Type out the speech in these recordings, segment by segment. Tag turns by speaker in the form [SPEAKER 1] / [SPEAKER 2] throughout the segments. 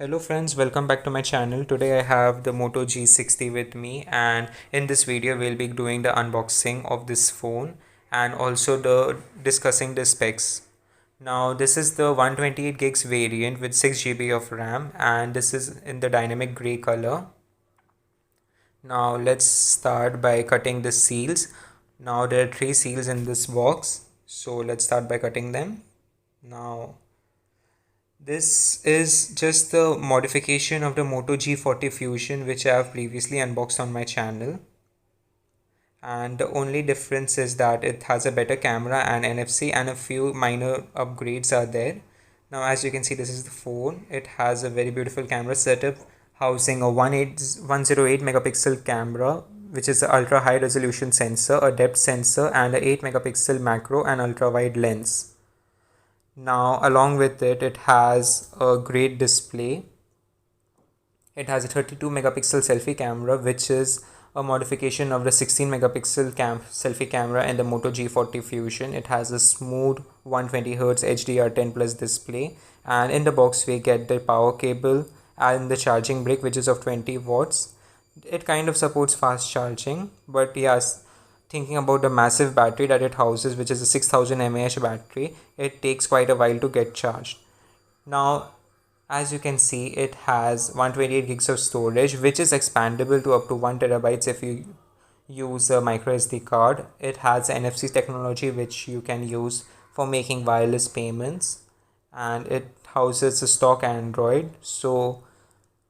[SPEAKER 1] Hello friends, welcome back to my channel. Today I have the Moto G60 with me, and in this video we'll be doing the unboxing of this phone and also the discussing the specs. Now this is the 128 gigs variant with 6 GB of RAM, and this is in the dynamic gray color. Now let's start by cutting the seals. Now there are 3 seals in this box, so let's start by cutting them. Now this is just the modification of the Moto G40 Fusion, which I have previously unboxed on my channel. And the only difference is that it has a better camera and NFC, and a few minor upgrades are there. Now as you can see, this is the phone. It has a very beautiful camera setup housing a 108 megapixel camera, which is the ultra high resolution sensor, a depth sensor, and a 8 megapixel macro and ultra wide lens. Now along with it, it has a great display. It has a 32 megapixel selfie camera, which is a modification of the 16 megapixel selfie camera in the Moto G40 Fusion. It has a smooth 120Hz HDR10 plus display, and in the box we get the power cable and the charging brick, which is of 20 watts. It kind of supports fast charging, but yes, thinking about the massive battery that it houses, which is a 6000 mAh battery, it takes quite a while to get charged. Now as you can see, it has 128 gigs of storage, which is expandable to up to 1 terabytes if you use a micro SD card. It has NFC technology, which you can use for making wireless payments, and it houses a stock Android, so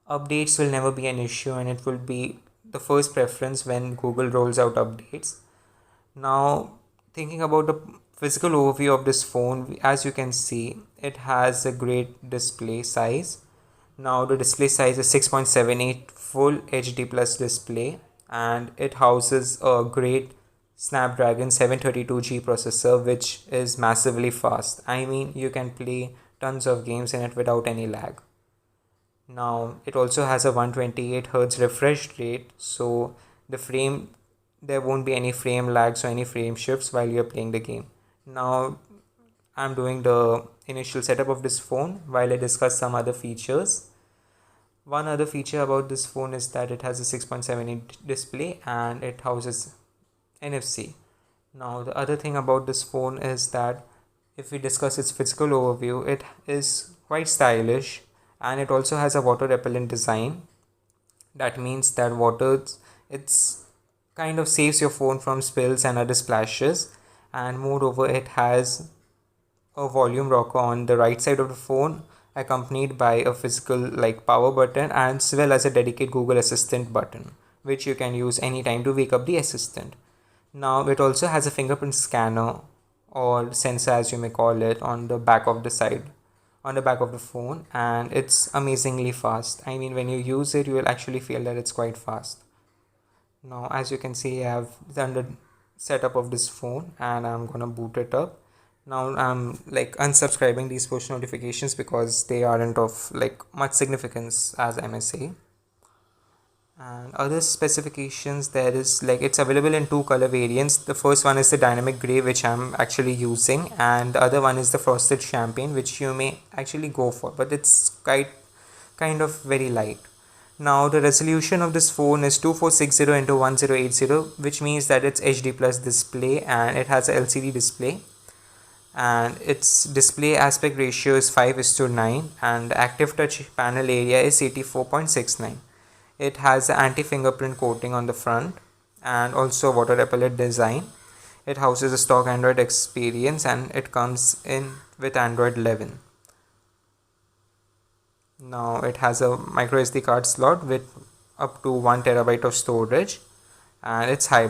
[SPEAKER 1] updates will never be an issue, and it will be the first preference when Google rolls out updates. Now thinking about the physical overview of this phone, as you can see, it has a great display size. Now the display size is 6.78 full HD plus display, and it houses a great Snapdragon 732G processor, which is massively fast. I mean, you can play tons of games in it without any lag. Now it also has a 128Hz refresh rate, so there won't be any frame lags or any frame shifts while you're playing the game. Now I'm doing the initial setup of this phone while I discuss some other features. One other feature about this phone is that it has a 6.7-inch display and it houses NFC. Now the other thing about this phone is that if we discuss its physical overview, it is quite stylish, and it also has a water repellent design. That means that it's kind of saves your phone from spills and other splashes, and moreover it has a volume rocker on the right side of the phone, accompanied by a physical power button, as well as a dedicated Google Assistant button, which you can use anytime to wake up the assistant. Now it also has a fingerprint scanner, or sensor as you may call it, on the back of the phone, and it's amazingly fast. I mean, when you use it, you will actually feel that it's quite fast. Now as you can see, I have done the setup of this phone and I'm gonna boot it up. Now I'm unsubscribing these push notifications because they aren't of much significance, as I may say. And other specifications, there is it's available in 2 color variants. The first one is the dynamic gray, which I'm actually using, and the other one is the frosted champagne, which you may actually go for, but it's kind of very light. Now the resolution of this phone is 2460 into 1080, which means that it's HD plus display, and it has a LCD display, and its display aspect ratio is 5:9, and the active touch panel area is 84.69. It has an anti-fingerprint coating on the front and also water repellent design. It houses a stock Android experience, and it comes in with Android 11. Now it has a micro SD card slot with up to 1 terabyte of storage, and it's hybrid.